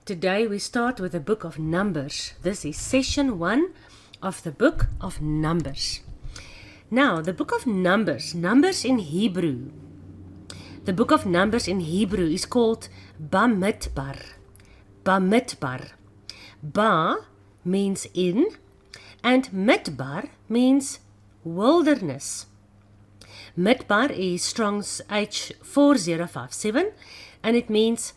Today we start with the book of Numbers. This is session 1 of the book of Numbers. Now, the book of Numbers in Hebrew. The book of Numbers in Hebrew is called Bamidbar. Bamidbar. Ba means in, and Midbar means wilderness. Midbar is Strong's H4057, and it means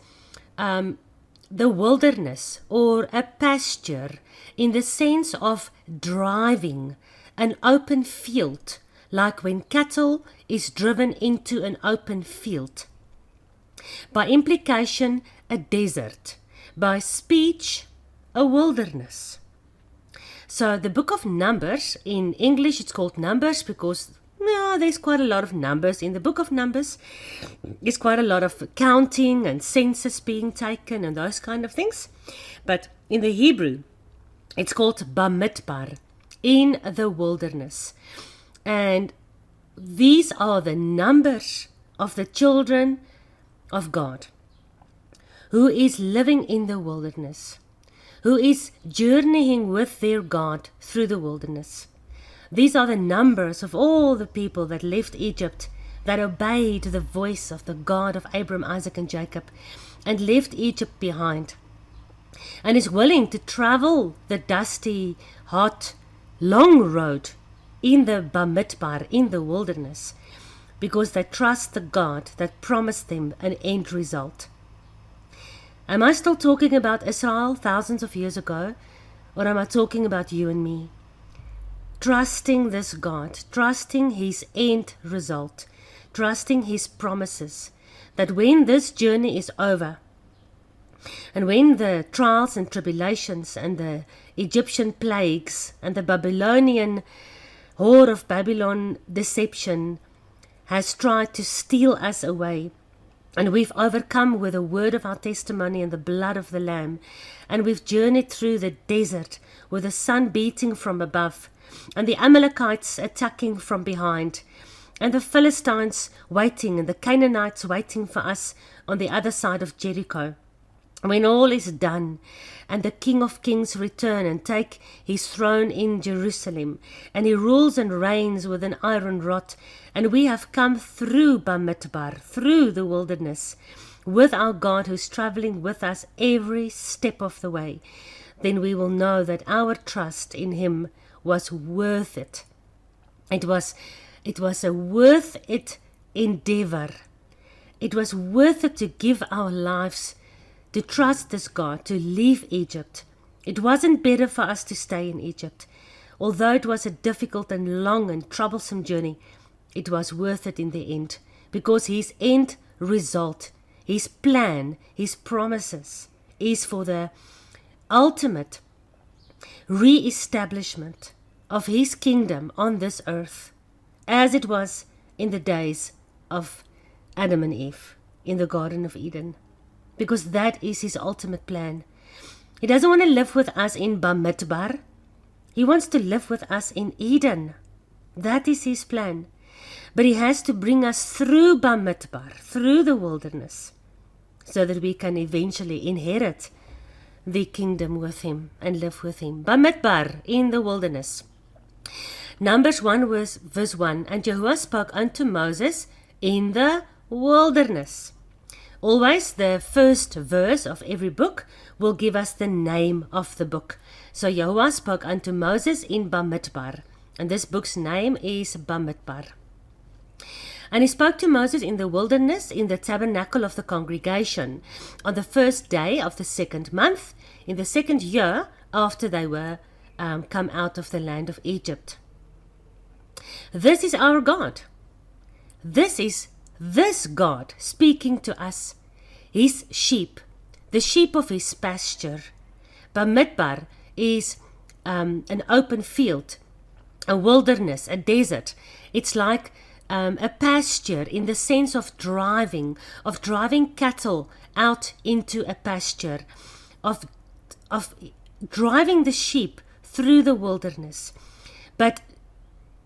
the wilderness or a pasture in the sense of driving an open field, like when cattle is driven into an open field. By implication, a desert. By speech, a wilderness. So the book of Numbers, in English it's called Numbers because there's quite a lot of numbers in the book of Numbers. There's quite a lot of counting and census being taken and those kind of things. But in the Hebrew, it's called Bamidbar, in the wilderness. And these are the numbers of the children of God, who is living in the wilderness, who is journeying with their God through the wilderness. These are the numbers of all the people that left Egypt, that obeyed the voice of the God of Abraham, Isaac, and Jacob, and left Egypt behind, and is willing to travel the dusty, hot, long road in the Bamidbar, in the wilderness, because they trust the God that promised them an end result. Am I still talking about Israel thousands of years ago, or am I talking about you and me? Trusting this God, trusting His end result, trusting His promises, that when this journey is over, and when the trials and tribulations and the Egyptian plagues and the Babylonian whore of Babylon deception has tried to steal us away, and we've overcome with the word of our testimony and the blood of the Lamb, and we've journeyed through the desert with the sun beating from above, and the Amalekites attacking from behind, and the Philistines waiting, and the Canaanites waiting for us on the other side of Jericho. When all is done, and the King of Kings return and take his throne in Jerusalem, and he rules and reigns with an iron rod, and we have come through Bamidbar, through the wilderness, with our God who's traveling with us every step of the way, then we will know that our trust in Him was worth it. It was a worth it endeavor. It was worth it to give our lives, to trust this God, to leave Egypt. It wasn't better for us to stay in Egypt. Although it was a difficult and long and troublesome journey, it was worth it in the end, because His end result, His plan, His promises is for the ultimate re-establishment of His kingdom on this earth, as it was in the days of Adam and Eve in the Garden of Eden, because that is His ultimate plan. He doesn't want to live with us in Bamidbar. He wants to live with us in Eden. That is His plan. But He has to bring us through Bamidbar, through the wilderness, so that we can eventually inherit the kingdom with Him and live with Him. Bamidbar, in the wilderness. Numbers 1 verse 1, and Jehovah spoke unto Moses in the wilderness. Always the first verse of every book will give us the name of the book. So Jehovah spoke unto Moses in Bamidbar, and this book's name is Bamidbar. And He spoke to Moses in the wilderness, in the tabernacle of the congregation, on the first day of the second month, in the second year after they were come out of the land of Egypt. This is our God. This is this God speaking to us, His sheep, the sheep of His pasture. Bamidbar is an open field, a wilderness, a desert. It's like a pasture in the sense of driving cattle out into a pasture, of driving the sheep through the wilderness, but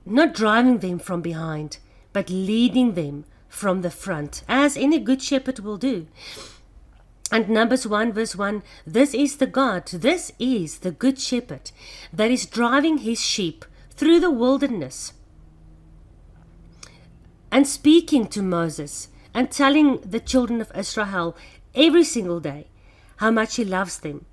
not driving them from behind, but leading them from the front, as any good shepherd will do. And Numbers 1 verse 1, this is the God, this is the good shepherd that is driving his sheep through the wilderness and speaking to Moses and telling the children of Israel every single day how much he loves them,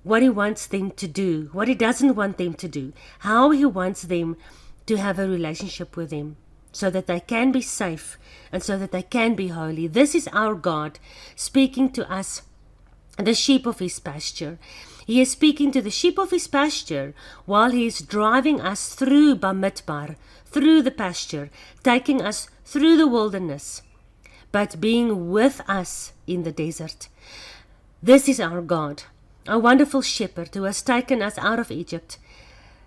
what he wants them to do, what he doesn't want them to do, how he wants them to have a relationship with him so that they can be safe and so that they can be holy. This is our God speaking to us, the sheep of his pasture. He is speaking to the sheep of his pasture while he is driving us through Bamidbar, through the pasture, taking us through the wilderness, but being with us in the desert. This is our God, a wonderful shepherd who has taken us out of Egypt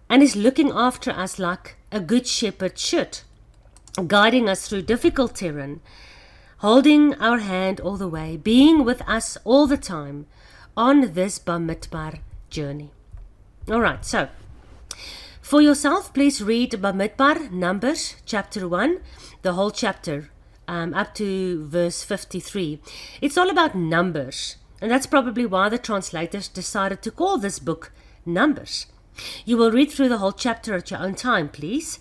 and is looking after us like a good shepherd should, guiding us through difficult terrain, holding our hand all the way, being with us all the time on this Bamidbar journey. All right, so for yourself, please read Bamidbar, Numbers, chapter 1, the whole chapter, up to verse 53. It's all about numbers, and that's probably why the translators decided to call this book Numbers. You will read through the whole chapter at your own time, please.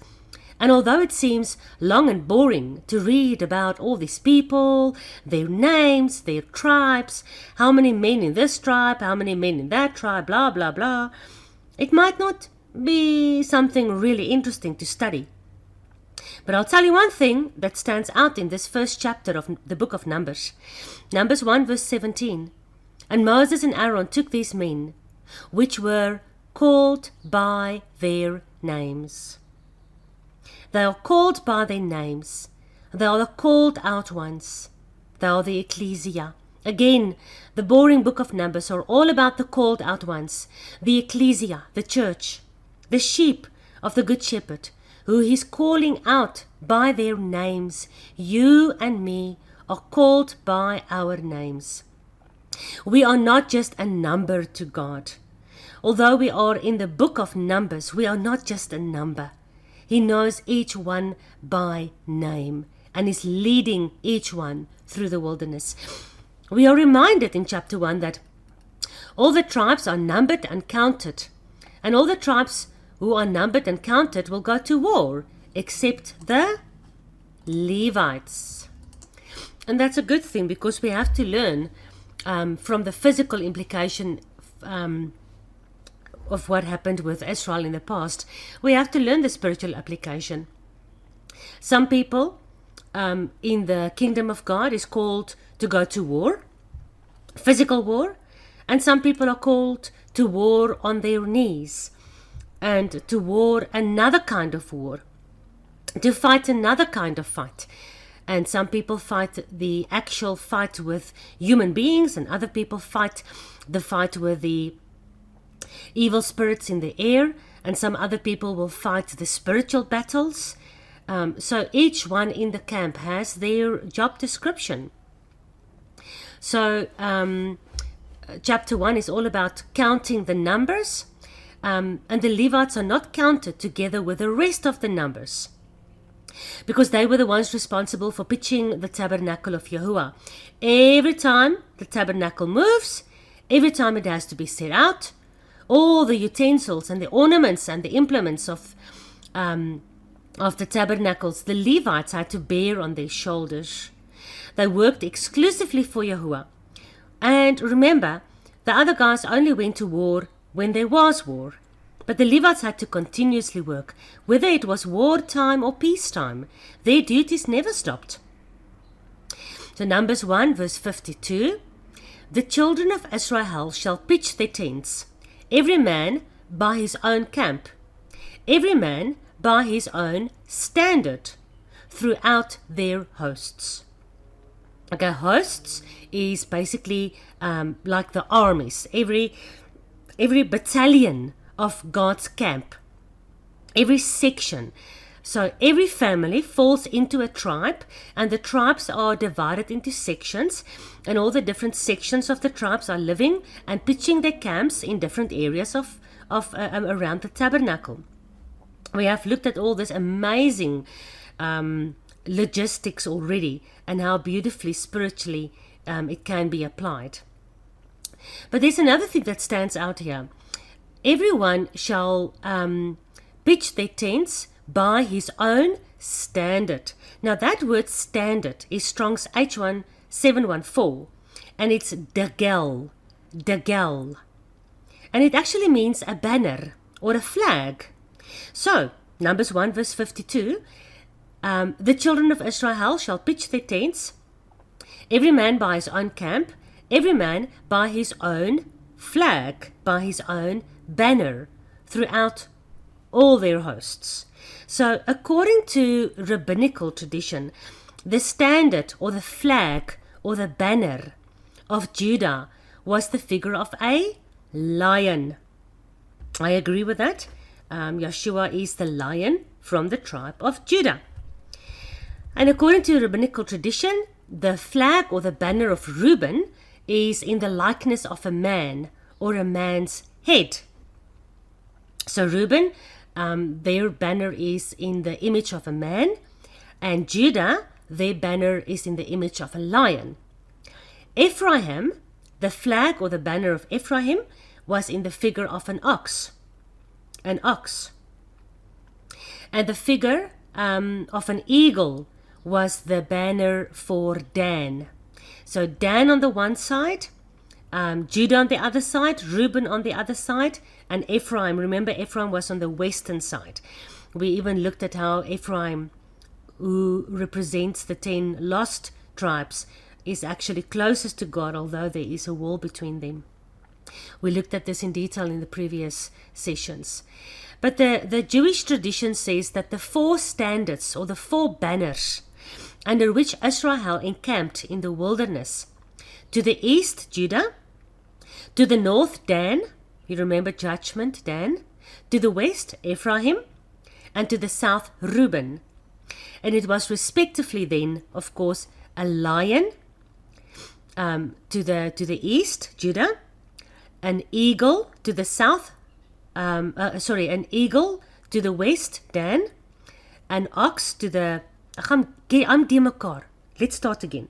And although it seems long and boring to read about all these people, their names, their tribes, how many men in this tribe, how many men in that tribe, blah, blah, blah, it might not be something really interesting to study. But I'll tell you one thing that stands out in this first chapter of the book of Numbers. Numbers 1 verse 17. And Moses and Aaron took these men, which were called by their names. They are called by their names. They are the called out ones. They are the ecclesia. Again, the boring book of Numbers are all about the called out ones, the ecclesia, the church, the sheep of the good shepherd, who he's calling out by their names. You and me are called by our names. We are not just a number to God. Although we are in the book of Numbers, we are not just a number. He knows each one by name and is leading each one through the wilderness. We are reminded in chapter 1 that all the tribes are numbered and counted, and all the tribes who are numbered and counted will go to war, except the Levites. And that's a good thing, because we have to learn from the physical implication of what happened with Israel in the past. We have to learn the spiritual application. Some people in the kingdom of God is called to go to war, physical war, and some people are called to war on their knees and to war another kind of war, to fight another kind of fight. And some people fight the actual fight with human beings, and other people fight the fight with the evil spirits in the air, and some other people will fight the spiritual battles. So each one in the camp has their job description. So chapter 1 is all about counting the numbers, and the Levites are not counted together with the rest of the numbers, because they were the ones responsible for pitching the tabernacle of Yahuwah. Every time the tabernacle moves, every time it has to be set out, all the utensils and the ornaments and the implements of the tabernacles, the Levites had to bear on their shoulders. They worked exclusively for Yahuwah. And remember, the other guys only went to war when there was war. But the Levites had to continuously work, whether it was wartime or peacetime. Their duties never stopped. So Numbers 1 verse 52, the children of Israel shall pitch their tents, every man by his own camp, every man by his own standard, throughout their hosts. Okay, hosts is basically like the armies, every battalion of God's camp, every section. So every family falls into a tribe, and the tribes are divided into sections, and all the different sections of the tribes are living and pitching their camps in different areas of around the tabernacle. We have looked at all this amazing logistics already, and how beautifully spiritually it can be applied. But there's another thing that stands out here. Everyone shall pitch their tents by his own standard. Now that word standard is Strong's H1714, and it's dagel, dagel. And it actually means a banner or a flag. So, Numbers 1 verse 52, the children of Israel shall pitch their tents, every man by his own camp, every man by his own flag, by his own banner, throughout all their hosts. So, according to rabbinical tradition, the standard or the flag or the banner of Judah was the figure of a lion. I agree with that. Yeshua is the lion from the tribe of Judah. And according to rabbinical tradition, the flag or the banner of Reuben is in the likeness of a man or a man's head. So Reuben, their banner is in the image of a man, and Judah, their banner is in the image of a lion. Ephraim, the flag or the banner of Ephraim, was in the figure of an ox. An ox. And the figure of an eagle was the banner for Dan. So Dan on the one side, Judah on the other side, Reuben on the other side, and Ephraim. Remember, Ephraim was on the western side. We even looked at how Ephraim, who represents the 10 lost tribes, is actually closest to God, although there is a wall between them. We looked at this in detail in the previous sessions. But the Jewish tradition says that the 4 standards or the 4 banners under which Israel encamped in the wilderness, to the east, Judah, to the north, Dan, you remember judgment, Dan, to the west, Ephraim, and to the south, Reuben. And it was respectively then, of course, a lion to the east, Judah, an eagle to the south, an eagle to the west, Dan, an ox to the, I'm die mekaar. Let's start again.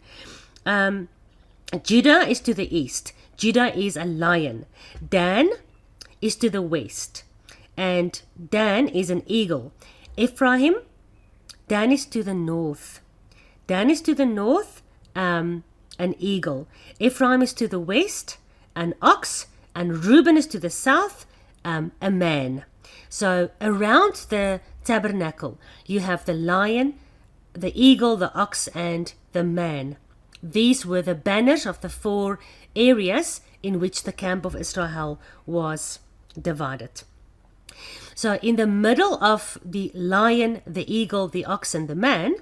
Judah is to the east. Judah is a lion. Dan is to the west. And Dan is an eagle. Ephraim, Dan is to the north. Dan is to the north, an eagle. Ephraim is to the west, an ox. And Reuben is to the south, a man. So around the tabernacle, you have the lion, the eagle, the ox, and the man. These were the banners of the 4 areas in which the camp of Israel was divided. So in the middle of the lion, the eagle, the ox, and the man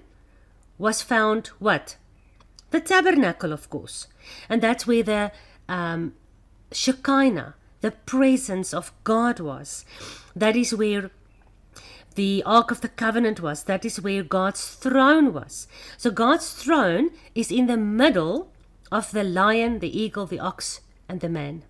was found what? The tabernacle, of course. And that's where the Shekinah, the presence of God was. That is where the Ark of the Covenant was. That is where God's throne was. So God's throne is in the middle of the lion, the eagle, the ox, and the man.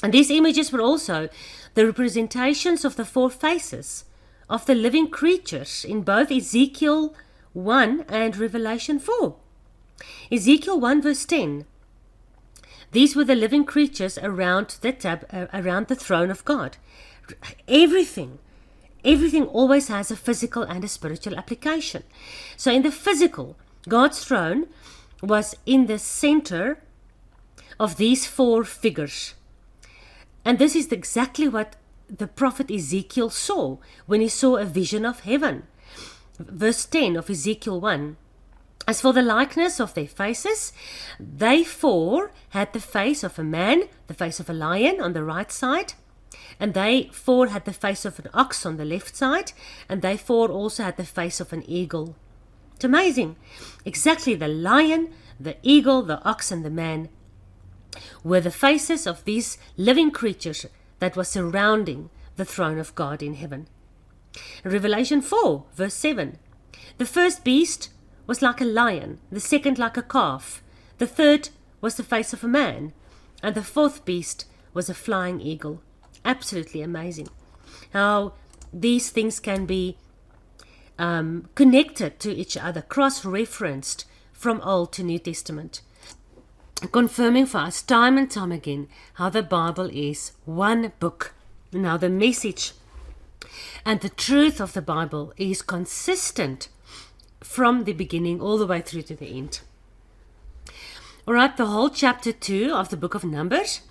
And these images were also the representations of the 4 faces of the living creatures in both Ezekiel 1 and Revelation 4. Ezekiel 1 verse 10. These were the living creatures around the throne of God. Everything always has a physical and a spiritual application. So in the physical, God's throne was in the center of these 4 figures. And this is exactly what the prophet Ezekiel saw when he saw a vision of heaven. Verse 10 of Ezekiel 1. As for the likeness of their faces, they 4 had the face of a man, the face of a lion on the right side, and they 4 had the face of an ox on the left side, and they 4 also had the face of an eagle. It's amazing. Exactly the lion, the eagle, the ox, and the man were the faces of these living creatures that were surrounding the throne of God in heaven. Revelation 4, verse 7. The first beast was like a lion, the second like a calf, the third was the face of a man, and the 4th beast was a flying eagle. Absolutely amazing how these things can be connected to each other, cross-referenced from Old to New Testament. confirming for us time and time again how the Bible is one book. Now the message and the truth of the Bible is consistent from the beginning all the way through to the end. Alright, the whole chapter 2 of the book of Numbers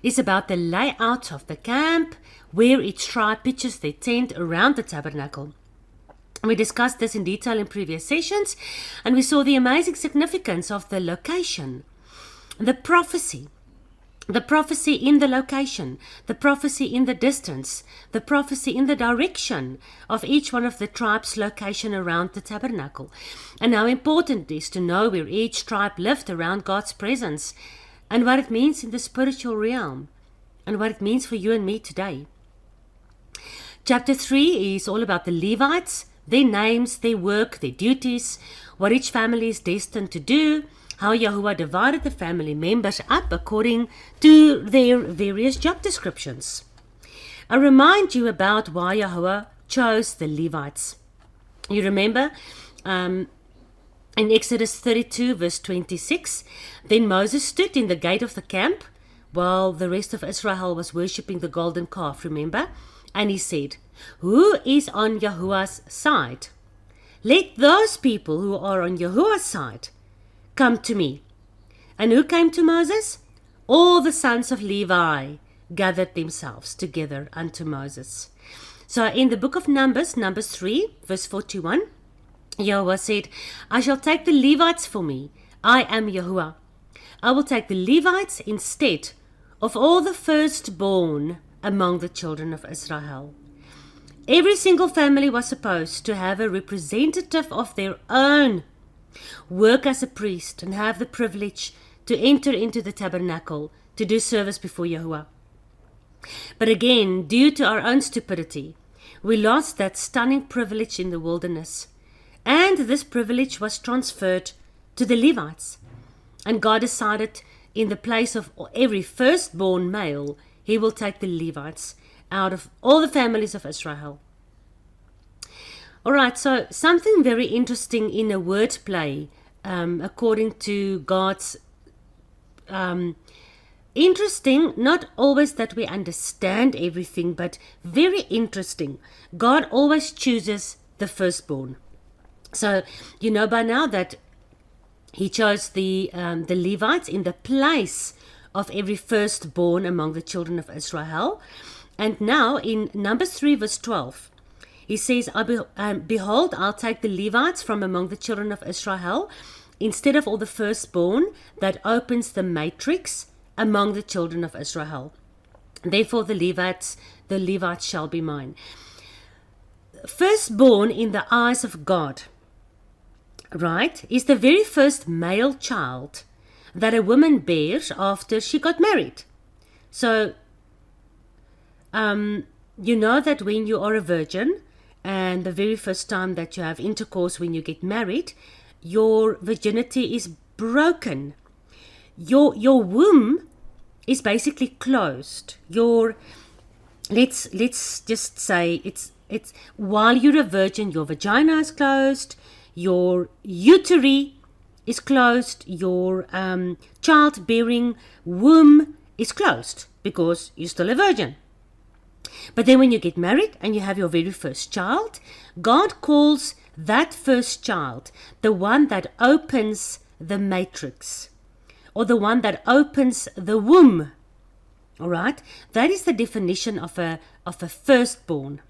is about the layout of the camp, where each tribe pitches their tent around the tabernacle. We discussed this in detail in previous sessions, and we saw the amazing significance of the location, the prophecy in the location, the prophecy in the distance, the prophecy in the direction of each one of the tribes' location around the tabernacle, and how important it is to know where each tribe lived around God's presence, and what it means in the spiritual realm, and what it means for you and me today. Chapter 3 is all about the Levites, their names, their work, their duties, what each family is destined to do, how Yahuwah divided the family members up according to their various job descriptions. I remind you about why Yahuwah chose the Levites. You remember in Exodus 32 verse 26, then Moses stood in the gate of the camp while the rest of Israel was worshipping the golden calf, remember? And he said, "Who is on Yahuwah's side? Let those people who are on Yahuwah's side come to me." And who came to Moses? All the sons of Levi gathered themselves together unto Moses. So in the book of Numbers 3, verse 41, Yahuwah said, "I shall take the Levites for me. I am Yahuwah. I will take the Levites instead of all the firstborn among the children of Israel." Every single family was supposed to have a representative of their own, work as a priest, and have the privilege to enter into the tabernacle to do service before Yahuwah. But again, due to our own stupidity, we lost that stunning privilege in the wilderness. And this privilege was transferred to the Levites. And God decided, in the place of every firstborn male, He will take the Levites out of all the families of Israel. Alright, so something very interesting in a wordplay, according to God's interesting, not always that we understand everything, but very interesting. God always chooses the firstborn. So you know by now that He chose the Levites in the place of every firstborn among the children of Israel. And now in Numbers 3 verse 12, He says, "Behold, I'll take the Levites from among the children of Israel, instead of all the firstborn that opens the matrix among the children of Israel. Therefore the Levites shall be mine." Firstborn in the eyes of God, right, is the very first male child that a woman bears after she got married. So, you know that when you are a virgin, and the very first time that you have intercourse when you get married, your virginity is broken. Your womb is basically closed. Let's just say it's while you're a virgin, your vagina is closed, your uteri is closed, your childbearing womb is closed because you're still a virgin. But then when you get married and you have your very first child, God calls that first child the one that opens the matrix, or the one that opens the womb. All right? That is the definition of a firstborn.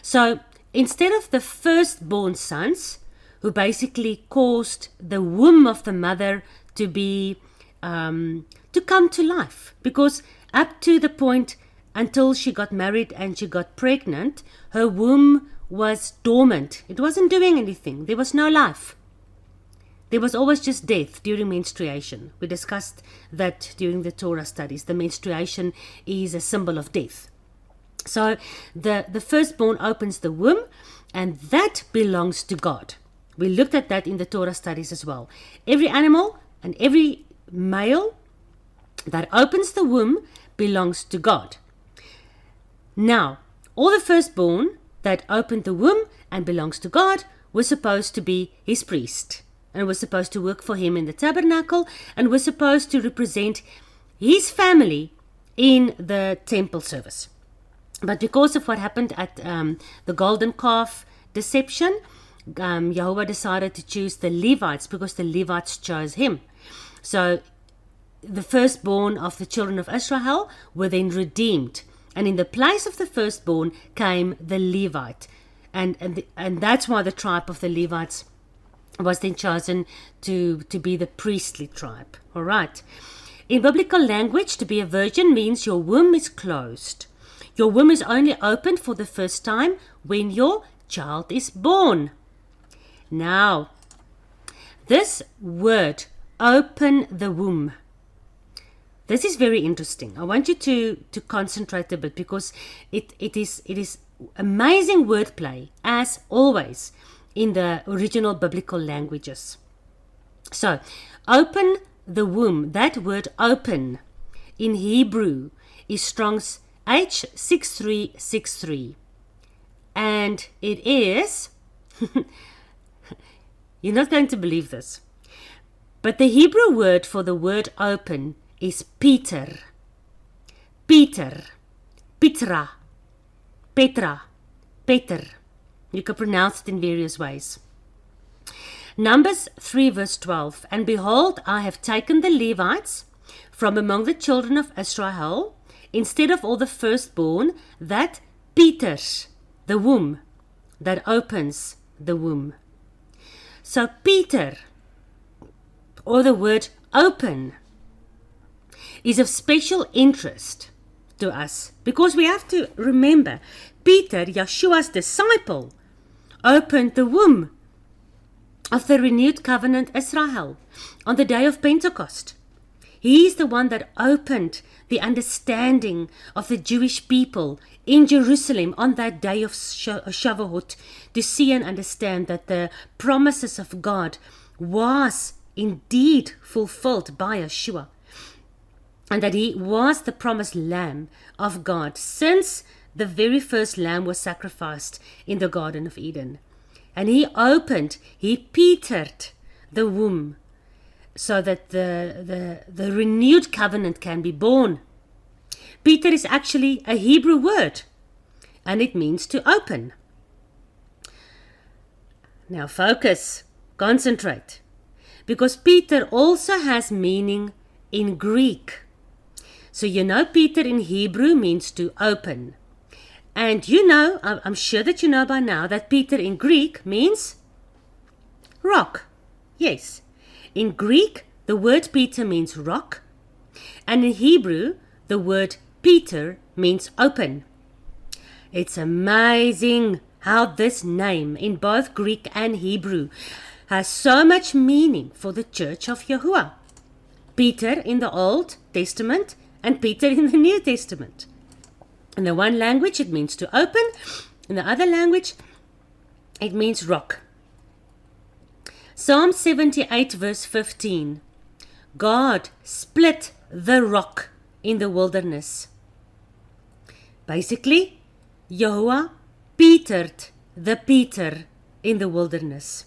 So instead of the firstborn sons, who basically caused the womb of the mother to be to come to life, because up to the point until she got married and she got pregnant, her womb was dormant. It wasn't doing anything. There was no life. There was always just death during menstruation. We discussed that during the Torah studies. The menstruation is a symbol of death. So the firstborn opens the womb, and that belongs to God. We looked at that in the Torah studies as well. Every animal and every male that opens the womb belongs to God. Now, all the firstborn that opened the womb and belongs to God were supposed to be His priest. and was supposed to work for him in the tabernacle and was supposed to represent his family in the temple service. But because of what happened at the golden calf deception, Yahweh decided to choose the Levites because the Levites chose him. So the firstborn of the children of Israel were then redeemed. And in the place of the firstborn came the Levite. And that's why the tribe of the Levites was then chosen to be the priestly tribe. All right. In biblical language, to be a virgin means your womb is closed. Your womb is only opened for the first time when your child is born. Now, this word, open the womb, this is very interesting. I want you to concentrate a bit because it is amazing wordplay, as always, in the original biblical languages. So, open the womb, that word open in Hebrew is Strong's H6363. And it is, you're not going to believe this, but the Hebrew word for the word open is Peter. Peter. Petra. Petra. Peter. You can pronounce it in various ways. Numbers 3 verse 12. And behold, I have taken the Levites from among the children of Israel, instead of all the firstborn, that Peters, the womb, that opens the womb. So Peter, or the word open, is of special interest to us because we have to remember Peter, Yeshua's disciple, opened the womb of the renewed covenant Israel on the day of Pentecost. He is the one that opened the understanding of the Jewish people in Jerusalem on that day of Shavuot to see and understand that the promises of God was indeed fulfilled by Yeshua, and that he was the promised Lamb of God since the very first lamb was sacrificed in the Garden of Eden. And he Petered the womb so that the renewed covenant can be born. Peter is actually a Hebrew word, and it means to open. Now focus, concentrate, because Peter also has meaning in Greek. So you know Peter in Hebrew means to open. And you know, I'm sure that you know by now that Peter in Greek means rock. Yes. In Greek, the word Peter means rock. And in Hebrew, the word Peter means open. It's amazing how this name in both Greek and Hebrew has so much meaning for the Church of Yahuwah. Peter in the Old Testament and Peter in the New Testament. In the one language, it means to open. In the other language, it means rock. Psalm 78 verse 15. God split the rock in the wilderness. Basically, Yahuwah Petered the Peter in the wilderness.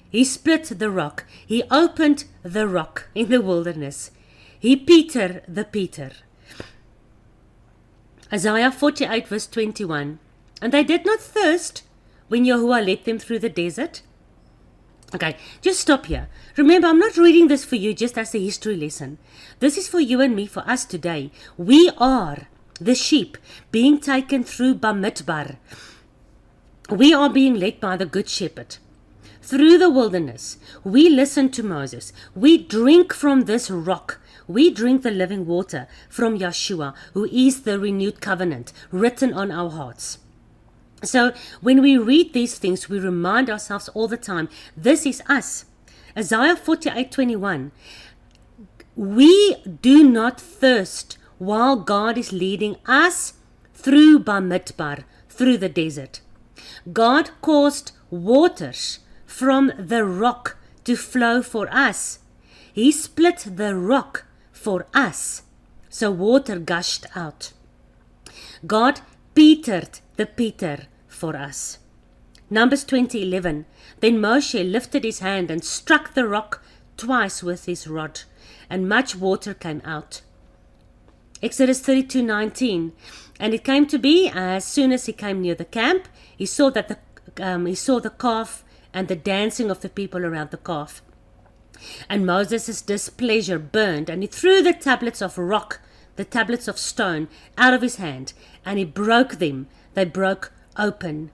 He split the rock. He opened the rock in the wilderness. He Petered the Peter. Isaiah 48 verse 21. And they did not thirst when Yahuwah led them through the desert. Okay, just stop here. Remember, I'm not reading this for you just as a history lesson. This is for you and me, for us today. We are the sheep being taken through Bamidbar. We are being led by the Good Shepherd through the wilderness. We listen to Moses. We drink from this rock. We drink the living water from Yeshua, who is the renewed covenant written on our hearts. So when we read these things, we remind ourselves all the time, this is us. Isaiah 48:21. We do not thirst while God is leading us through Bamidbar, through the desert. God caused waters from the rock to flow for us. He split the rock for us, so water gushed out. God Petered the Peter for us. Numbers 20:11. Then Moshe lifted his hand and struck the rock twice with his rod, and much water came out. Exodus 32:19. And it came to be, as soon as he came near the camp, he saw the calf and the dancing of the people around the calf. And Moses' displeasure burned, and he threw the tablets of rock, the tablets of stone, out of his hand, and he broke them. They broke open.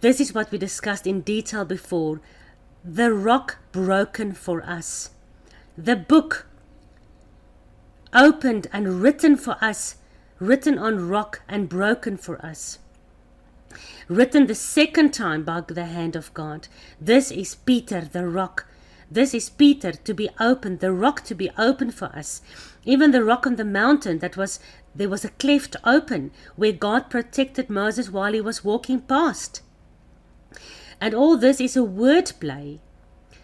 This is what we discussed in detail before. The rock broken for us. The book opened and written for us, written on rock and broken for us. Written the second time by the hand of God. This is Peter, the rock. This is Peter to be opened, the rock to be open for us. Even the rock on the mountain, there was a cleft open where God protected Moses while he was walking past. And all this is a word play.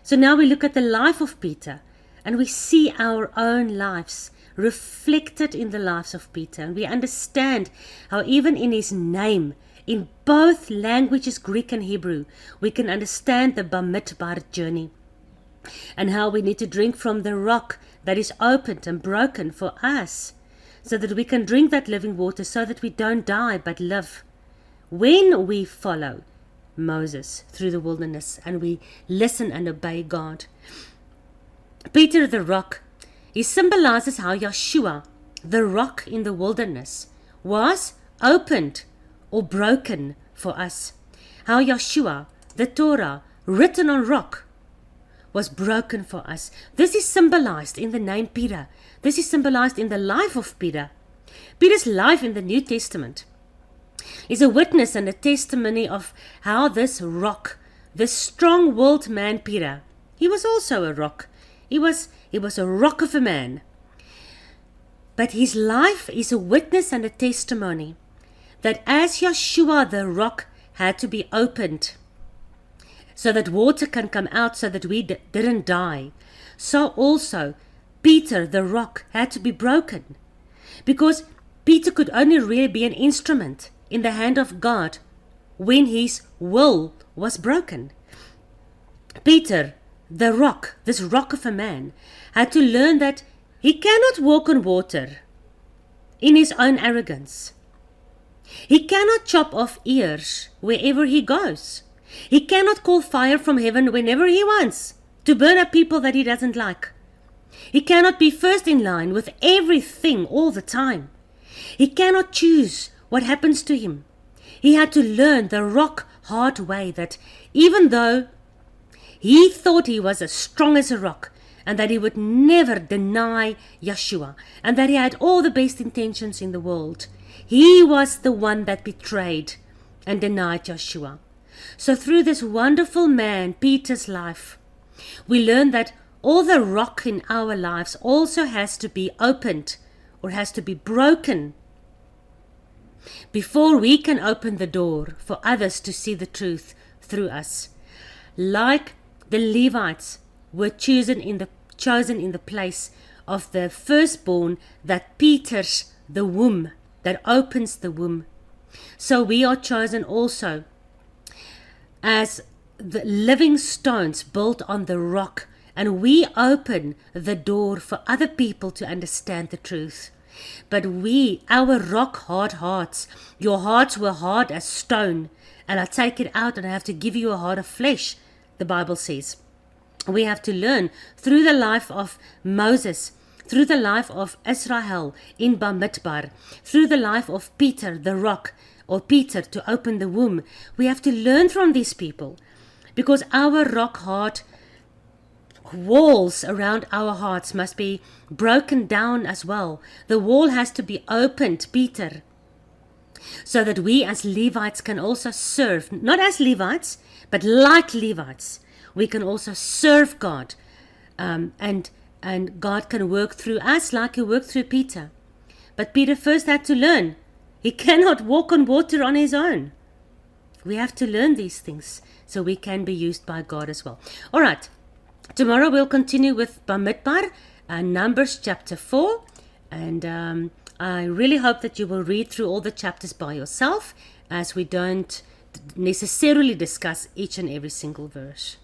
So now we look at the life of Peter and we see our own lives reflected in the lives of Peter. And we understand how even in his name, in both languages, Greek and Hebrew, we can understand the Bamidbar journey. And how we need to drink from the rock that is opened and broken for us, so that we can drink that living water, so that we don't die but live. When we follow Moses through the wilderness and we listen and obey God. Peter the rock, he symbolizes how Yeshua, the rock in the wilderness, was opened or broken for us. How Yeshua, the Torah, written on rock, was broken for us. This is symbolized in the name Peter. This is symbolized in the life of Peter. Peter's life in the New Testament is a witness and a testimony of how this rock, this strong-willed man Peter, he was also a rock. He was a rock of a man. But his life is a witness and a testimony that as Yeshua the rock had to be opened so that water can come out so that we didn't die, so also Peter the rock had to be broken, because Peter could only really be an instrument in the hand of God when his will was broken. Peter the rock, this rock of a man, had to learn that he cannot walk on water in his own arrogance. He cannot chop off ears wherever he goes. He cannot call fire from heaven whenever he wants to burn up people that he doesn't like. He cannot be first in line with everything all the time. He cannot choose what happens to him. He had to learn the rock hard way that even though he thought he was as strong as a rock and that he would never deny Yeshua and that he had all the best intentions in the world, he was the one that betrayed and denied Yeshua. So through this wonderful man, Peter's life, we learn that all the rock in our lives also has to be opened or has to be broken before we can open the door for others to see the truth through us. Like the Levites were chosen in the place of the firstborn, that Peter's the womb, that opens the womb. So we are chosen also as the living stones built on the rock, and we open the door for other people to understand the truth. But our rock hard hearts, your hearts were hard as stone, and I take it out and I have to give you a heart of flesh, the Bible says. We have to learn through the life of Moses, through the life of Israel in Bamidbar, through the life of Peter the rock, or Peter to open the womb. We have to learn from these people, because our rock heart walls around our hearts must be broken down as well. The wall has to be opened, Peter, so that we as Levites can also serve, not as Levites, but like Levites. We can also serve God, and God can work through us like he worked through Peter. But Peter first had to learn. He cannot walk on water on his own. We have to learn these things so we can be used by God as well. All right. Tomorrow we'll continue with Bamidbar, Numbers chapter 4. And I really hope that you will read through all the chapters by yourself, as we don't necessarily discuss each and every single verse.